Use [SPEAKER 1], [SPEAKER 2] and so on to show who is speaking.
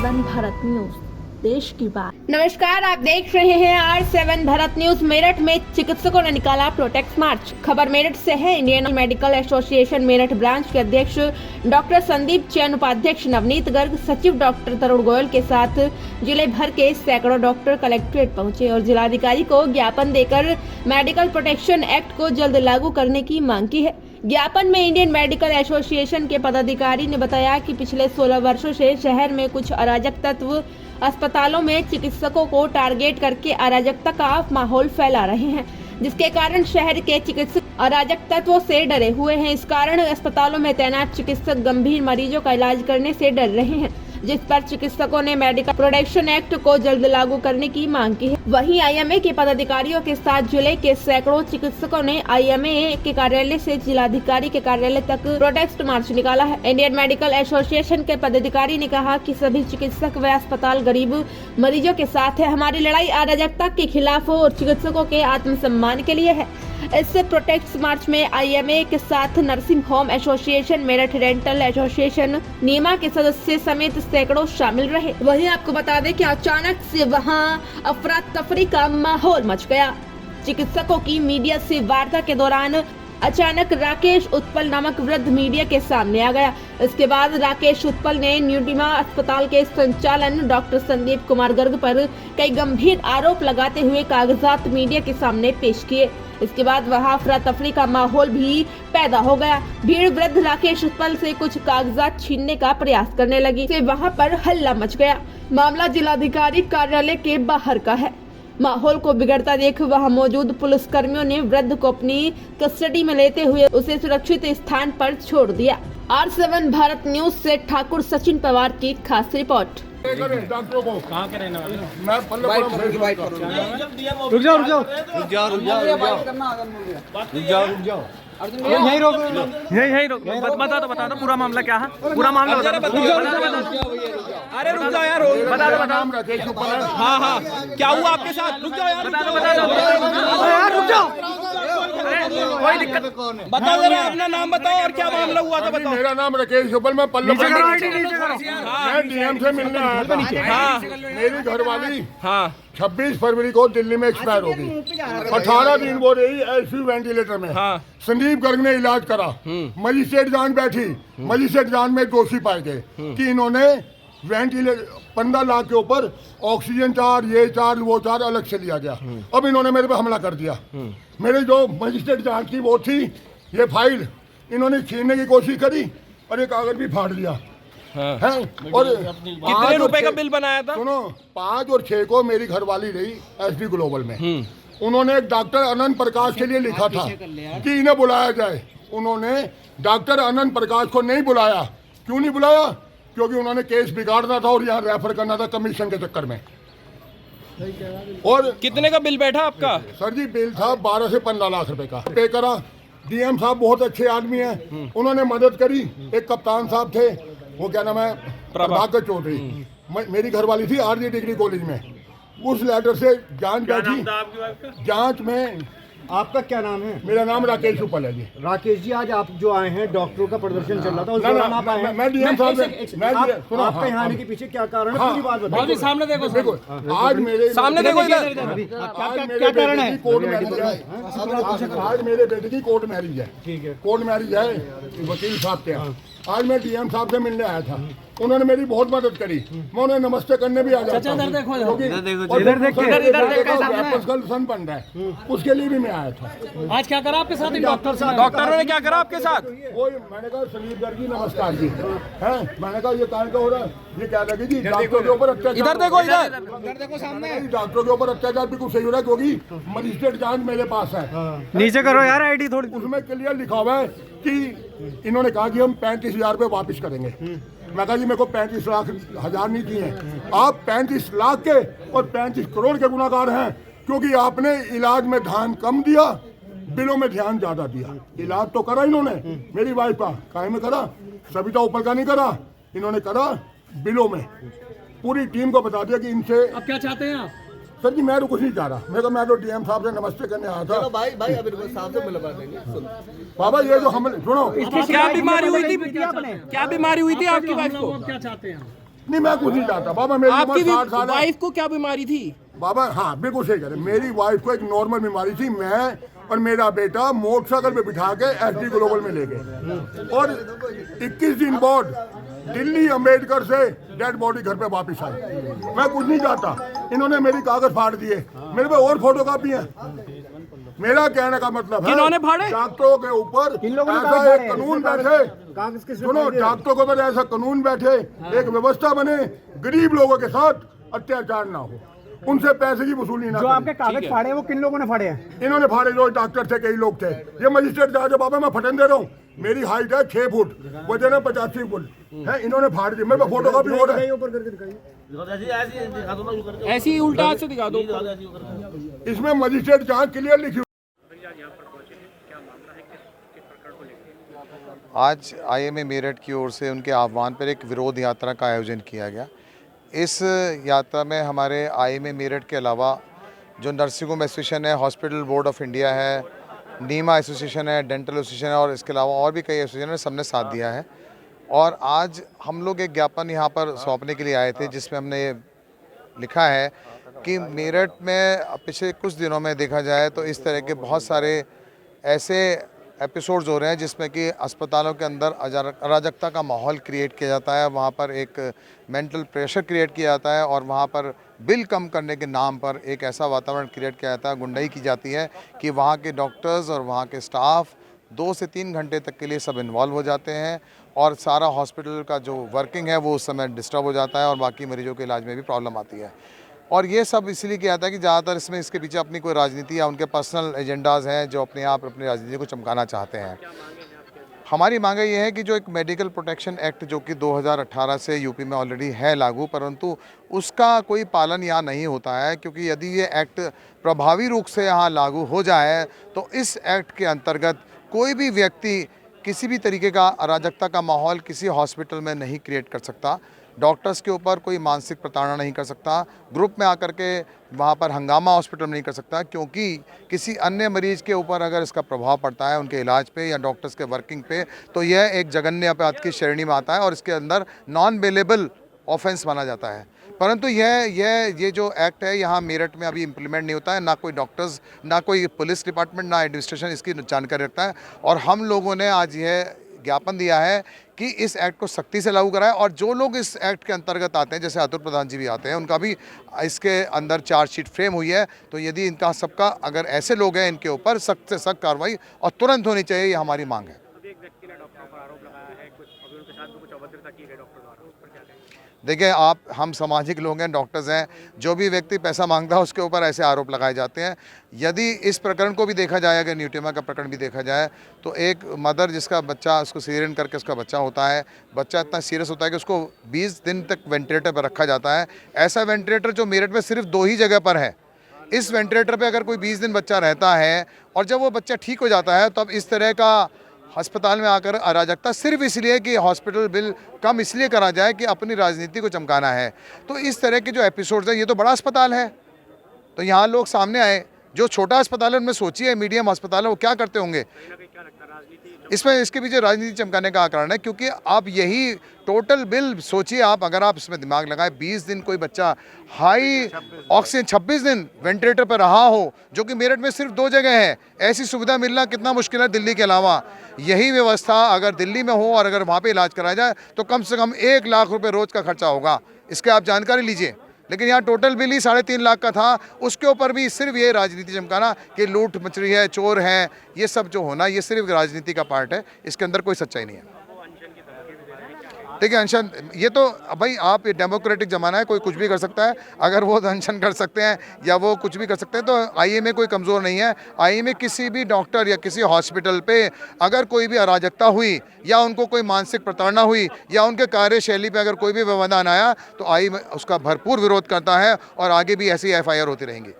[SPEAKER 1] R7 Bharat news, देश की बात।
[SPEAKER 2] नमस्कार, आप देख रहे हैं R7 भारत न्यूज। मेरठ में चिकित्सकों ने निकाला प्रोटेस्ट मार्च। खबर मेरठ से है। Indian medical association Meerut branch के अध्यक्ष डॉक्टर संदीप चैन, उपाध्यक्ष नवनीत गर्ग, सचिव डॉक्टर तरुण गोयल के साथ जिले भर के सैकड़ों डॉक्टर कलेक्ट्रेट पहुंचे और जिलाधिकारी को ज्ञापन देकर मेडिकल प्रोटेक्शन एक्ट को जल्द लागू करने की मांग की है। ज्ञापन में इंडियन मेडिकल एसोसिएशन के पदाधिकारी ने बताया कि पिछले 16 वर्षों से शहर में कुछ अराजक तत्व अस्पतालों में चिकित्सकों को टारगेट करके अराजकता का माहौल फैला रहे हैं, जिसके कारण शहर के चिकित्सक अराजक तत्वों से डरे हुए हैं। इस कारण अस्पतालों में तैनात चिकित्सक गंभीर मरीजों का इलाज करने से डर रहे हैं, जिस पर चिकित्सकों ने मेडिकल प्रोटेक्शन एक्ट को जल्द लागू करने की मांग की है। वहीं आईएमए के पदाधिकारियों के साथ जिले के सैकड़ों चिकित्सकों ने आईएमए के कार्यालय से जिलाधिकारी के कार्यालय तक प्रोटेस्ट मार्च निकाला है। इंडियन मेडिकल एसोसिएशन के पदाधिकारी ने कहा कि सभी चिकित्सक व अस्पताल गरीब मरीजों के साथ है। हमारी लड़ाई अराजकता के खिलाफ और चिकित्सकों के आत्मसम्मान के लिए है। इस प्रोटेस्ट मार्च में आईएमए के साथ nursing home association, Meerut dental association, NIMA के सदस्य समेत सैकड़ों शामिल रहे। वहीं आपको बता दें कि अचानक से वहां अफरा तफरी का माहौल मच गया। चिकित्सकों की मीडिया से वार्ता के दौरान अचानक राकेश उत्पल नामक वृद्ध मीडिया के सामने आ गया। इसके बाद राकेश उत्पल ने न्यूडिमा अस्पताल के संचालन डॉक्टर संदीप कुमार गर्ग पर कई गंभीर आरोप लगाते हुए कागजात मीडिया के सामने पेश किए। इसके बाद वहां अफरा तफरी का माहौल भी पैदा हो गया। भीड़ वृद्ध राकेश उत्पल से कुछ कागजात छीनने का प्रयास करने लगी। से वहां पर हल्ला मच गया। मामला जिलाधिकारी कार्यालय के बाहर का है। माहौल को बिगड़ता देख वहां मौजूद पुलिस कर्मियों ने वृद्ध को अपनी कस्टडी में लेते हुए उसे सुरक्षित स्थान पर छोड़ दिया। R7 भारत न्यूज से ठाकुर सचिन पवार की खास रिपोर्ट।
[SPEAKER 3] डॉक्टरों को कहाँ के रहने वाले? मैं रुक जाओ यही रोक बता दो पूरा मामला क्या है। पूरा मामला बता दो। अरे रुक जाओ यार, बता दो। हाँ क्या हुआ आपके साथ? रुक जाओ यार, बता दो यार, रुक जाओ। कोई दिक्कत बताओ, जरा अपना नाम बताओ और क्या मामला हुआ था बताओ। मेरा नाम राकेश उपल, मैं मैं डीएम से मिलने आया था। हाँ, मेरी घरवाली 26 फरवरी को दिल्ली में एक्सपायर हो गई। 18 दिन वो रही आईसीयू वेंटिलेटर में। संदीप गर्ग ने इलाज करा। मजिस्ट्रेट जांच बैठी। मजिस्ट्रेट जांच में दोषी पाए गए कि इन्होंने वेंटिलेटर 15 लाख के ऊपर ऑक्सीजन चार्ज, ये चार्ज, वो चार्ज अलग से लिया गया। अब इन्होंने मेरे पे हमला कर दिया। मेरी जो मजिस्ट्रेट जांच की वो थी, ये फाइल इन्होंने छीनने की कोशिश करी और ये कागज भी फाड़ दिया। है और
[SPEAKER 4] कितने रुपए का बिल बनाया था?
[SPEAKER 3] सुनो, 5 और 6 को मेरी घरवाली रही एसडी ग्लोबल में। उन्होंने एक डॉक्टर अनंत प्रकाश के लिए लिखा था कि इन्हें बुलाया जाए। उन्होंने डॉक्टर अनंत प्रकाश को नहीं बुलाया। क्यों नहीं बुलाया? क्योंकि उन्होंने केस बिगाड़ना था और यहाँ रेफर करना था कमीशन के चक्कर में। और
[SPEAKER 4] कितने का बिल बैठा आपका?
[SPEAKER 3] सर जी, बिल था 12 से 15 लाख रुपए का। पे करा। डीएम साहब बहुत अच्छे आदमी हैं, उन्होंने मदद करी। एक कप्तान साहब थे, वो क्या नाम है, प्रभाकर चौधरी। मेरी घरवाली थी आरजी डिग्री कॉलेज में। उस लेटर से जांच बैठी। जांच में
[SPEAKER 5] आपका क्या नाम है?
[SPEAKER 3] मेरा नाम राकेश उपल है जी।
[SPEAKER 5] राकेश जी, आज आप जो आए हैं, डॉक्टरों का प्रदर्शन चल रहा था, उस दौरान आप आए हैं।
[SPEAKER 3] मैं डीएम साहब
[SPEAKER 5] आपका यहाँ आने के पीछे क्या कारण है? पूरी बात बताइए।
[SPEAKER 4] सामने देखो,
[SPEAKER 3] आज मेरे
[SPEAKER 4] सामने देखो इधर।
[SPEAKER 5] क्या कारण है?
[SPEAKER 3] कोर्ट मैरिज है। आज मेरे बेटे की कोर्ट मैरिज है। ठीक है, कोर्ट मैरिज है वकील साहब के यहाँ। आज मैं डीएम साहब से मिलने आया था। उन्होंने मेरी बहुत मदद करी। मैं उन्हें नमस्ते करने भी आ जाता हूँ। सन बन रहा है, उसके लिए भी मैं आया था।
[SPEAKER 4] आज क्या करा आपके साथ? डॉक्टरों ने क्या करा आपके साथ?
[SPEAKER 3] वही मैंने कहा, संदीप गर्ग जी नमस्कार जी। है, मैंने कहा ये कारण का हो रहा है, ये क्या लगी जी डॉक्टरों के ऊपर अत्याचार।
[SPEAKER 4] इधर देखो सामने।
[SPEAKER 3] डॉक्टरों के ऊपर अत्याचार भी कुछ सही हो रहा है, क्योंकि मजिस्ट्रेट जांच मेरे पास है।
[SPEAKER 5] नीचे करो यार आईडी थोड़ी।
[SPEAKER 3] उसमें क्लियर लिखा हुआ है कि इन्होंने कहा कि हम 35,000 रुपये वापिस करेंगे। मैं कहा जी मेरे को 35,000 नहीं दिए। आप 35 लाख के और 35 करोड़ के गुनाहगार हैं, क्योंकि आपने इलाज में ध्यान कम दिया, बिलों में ध्यान ज्यादा दिया। इलाज तो करा इन्होंने मेरी वाइफ का, काहे में करा, सविता उपल का नहीं करा, इन्होंने करा बिलों में। पूरी टीम को बता दिया कि इनसे।
[SPEAKER 4] अब क्या चाहते हैं आप?
[SPEAKER 3] सर जी मैं तो कुछ नहीं चाह रहा। मैं तो डीएम साहब से नमस्ते करने आया था।
[SPEAKER 6] भाई अभी साहब से मिलवा देंगे।
[SPEAKER 3] बाबा ये जो हम सुनो,
[SPEAKER 4] क्या बीमारी हुई थी? क्या बीमारी हुई थी आपकी वाइफ को?
[SPEAKER 7] क्या चाहते हैं? नहीं मैं कुछ नहीं चाहता बाबा, मेरी उम्र
[SPEAKER 4] आपकी
[SPEAKER 7] 60 साल है
[SPEAKER 4] वाइफ को क्या बीमारी थी?
[SPEAKER 7] बाबा। हाँ बिल्कुल सही कह रहे हैं। मेरी वाइफ को एक नॉर्मल बीमारी थी, मैं और मेरा बेटा मोटरसाइकिल पे बिठा के एसडी ग्लोबल में ले गए और 21 दिन बाद दिल्ली अंबेडकर से डेड बॉडी घर पे वापस आई। मैं कुछ नहीं चाहता, इन्होंने मेरी कागज फाड़ दिए, मेरे पे और फोटो कापी है। मेरा कहने का मतलब है
[SPEAKER 4] किन्होंने फाड़े?
[SPEAKER 7] डॉक्टरों के ऊपर ऐसा एक कानून बैठे, सुनो, डॉक्टरों के ऊपर ऐसा कानून बैठे, एक व्यवस्था बने, गरीब लोगों के साथ अत्याचार ना हो, उनसे पैसे की वसूली ना।
[SPEAKER 5] जो आपके कागज फाड़े वो किन लोगों ने फाड़े हैं?
[SPEAKER 7] इन्होंने फाड़े, जो डॉक्टर थे, कई लोग थे। ये मजिस्ट्रेट जज बाबा, मैं फटन दे रहा हूँ, मेरी हाइट है 6 फुट, वजन है 85 फुट है, इन्होंने फाड़ दी। मेरे फोटो का भी हो रहा है,
[SPEAKER 4] ऐसी ही उल्टा हाथ से दिखा दो।
[SPEAKER 7] इसमें मजिस्ट्रेट जहाँ क्लियर लिखी।
[SPEAKER 8] आज आईएमए मेरठ की ओर से उनके आह्वान पर एक विरोध यात्रा का आयोजन किया गया। इस यात्रा में हमारे आईएमए मेरठ के अलावा जो नर्सिंग होम एसोसिएशन है, हॉस्पिटल बोर्ड ऑफ इंडिया है, नीमा एसोसिएशन है, डेंटल एसोसिएशन है और इसके अलावा और भी कई एसोसिएशन है, सबने साथ दिया है। और आज हम लोग एक ज्ञापन यहाँ पर सौंपने के लिए आए थे, जिसमें हमने ये लिखा है कि मेरठ में पिछले कुछ दिनों में देखा जाए तो इस तरह के बहुत सारे ऐसे एपिसोड्स हो रहे हैं जिसमें कि अस्पतालों के अंदर अराजकता का माहौल क्रिएट किया जाता है, वहाँ पर एक मेंटल प्रेशर क्रिएट किया जाता है और वहाँ पर बिल कम करने के नाम पर एक ऐसा वातावरण क्रिएट किया जाता है, गुंडाई की जाती है कि वहाँ के डॉक्टर्स और वहाँ के स्टाफ 2 से 3 घंटे तक के लिए सब इन्वॉल्व हो जाते हैं और सारा हॉस्पिटल का जो वर्किंग है वो उस समय डिस्टर्ब हो जाता है और बाकी मरीजों के इलाज में भी प्रॉब्लम आती है। और ये सब इसलिए किया जाता है कि ज़्यादातर इसमें इसके पीछे अपनी कोई राजनीति या उनके पर्सनल एजेंडाज़ हैं जो अपने आप अपनी राजनीति को चमकाना चाहते हैं। हमारी मांग ये है कि जो एक मेडिकल प्रोटेक्शन एक्ट जो कि 2018 से यूपी में ऑलरेडी है लागू, परंतु उसका कोई पालन यहाँ नहीं होता है, क्योंकि यदि ये एक्ट प्रभावी रूप से यहाँ लागू हो जाए तो इस एक्ट के अंतर्गत कोई भी व्यक्ति किसी भी तरीके का अराजकता का माहौल किसी हॉस्पिटल में नहीं क्रिएट कर सकता, डॉक्टर्स के ऊपर कोई मानसिक प्रताड़ना नहीं कर सकता, ग्रुप में आकर के वहाँ पर हंगामा हॉस्पिटल में नहीं कर सकता, क्योंकि किसी अन्य मरीज के ऊपर अगर इसका प्रभाव पड़ता है उनके इलाज पे या डॉक्टर्स के वर्किंग पे तो यह एक जघन्य अपराध की श्रेणी में आता है और इसके अंदर नॉन बेलेबल ऑफेंस माना जाता है। परंतु ये जो एक्ट है यहाँ मेरठ में अभी इम्प्लीमेंट नहीं होता है, ना कोई डॉक्टर्स, ना कोई पुलिस डिपार्टमेंट, ना एडमिनिस्ट्रेशन इसकी जानकारी रखता है। और हम लोगों ने आज यह ज्ञापन दिया है कि इस एक्ट को सख्ती से लागू कराएं और जो लोग इस एक्ट के अंतर्गत आते हैं, जैसे अतुल प्रधान जी भी आते हैं, उनका भी इसके अंदर चार्जशीट फ्रेम हुई है, तो यदि इनका सबका अगर ऐसे लोग हैं इनके ऊपर सख्त से सख्त कार्रवाई और तुरंत होनी चाहिए, ये हमारी मांग है। देखिए हम सामाजिक लोग हैं, डॉक्टर्स हैं, जो भी व्यक्ति पैसा मांगता है उसके ऊपर ऐसे आरोप लगाए जाते हैं। यदि इस प्रकरण को भी देखा जाए, अगर न्यूटेमा का प्रकरण भी देखा जाए, तो एक मदर जिसका बच्चा, उसको सीजरियन करके उसका बच्चा होता है, बच्चा इतना सीरियस होता है कि उसको 20 दिन तक वेंटिलेटर पर रखा जाता है। ऐसा वेंटिलेटर जो मेरठ में सिर्फ 2 ही जगह पर है, इस वेंटिलेटर पर अगर कोई 20 दिन बच्चा रहता है और जब वो बच्चा ठीक हो जाता है तब इस तरह का अस्पताल में आकर अराजकता सिर्फ इसलिए कि हॉस्पिटल बिल कम इसलिए करा जाए कि अपनी राजनीति को चमकाना है। तो इस तरह के जो एपिसोड्स हैं, ये तो बड़ा अस्पताल है, तो यहाँ लोग सामने आए। जो छोटा अस्पताल है उनमें सोचिए, मीडियम अस्पताल है, वो क्या करते होंगे। इसमें इसके पीछे राजनीति चमकाने का कारण है, क्योंकि आप यही टोटल बिल सोचिए, आप अगर आप इसमें दिमाग लगाएं, 20 दिन कोई बच्चा हाई ऑक्सीजन 26 दिन वेंटिलेटर पर रहा हो, जो कि मेरठ में सिर्फ 2 जगह है, ऐसी सुविधा मिलना कितना मुश्किल है दिल्ली के अलावा। यही व्यवस्था अगर दिल्ली में हो और अगर वहाँ पे इलाज कराया जाए तो कम से कम 1 लाख रुपए रोज का खर्चा होगा, इसके आप जानकारी लीजिए। लेकिन यहाँ टोटल बिल ही 3.5 लाख का था, उसके ऊपर भी सिर्फ ये राजनीति चमकाना कि लूट मच रही है, चोर हैं, ये सब जो होना ये सिर्फ राजनीति का पार्ट है, इसके अंदर कोई सच्चाई नहीं है। देखिए अनशन, ये तो भाई आप ये डेमोक्रेटिक ज़माना है, कोई कुछ भी कर सकता है। अगर वो अनशन कर सकते हैं या वो कुछ भी कर सकते हैं तो आईएमए कोई कमज़ोर नहीं है। आईएमए किसी भी डॉक्टर या किसी हॉस्पिटल पे अगर कोई भी अराजकता हुई या उनको कोई मानसिक प्रताड़ना हुई या उनके कार्यशैली पे अगर कोई भी व्यवधान आया तो आईएमए उसका भरपूर विरोध करता है और आगे भी ऐसी FIR होती रहेंगी।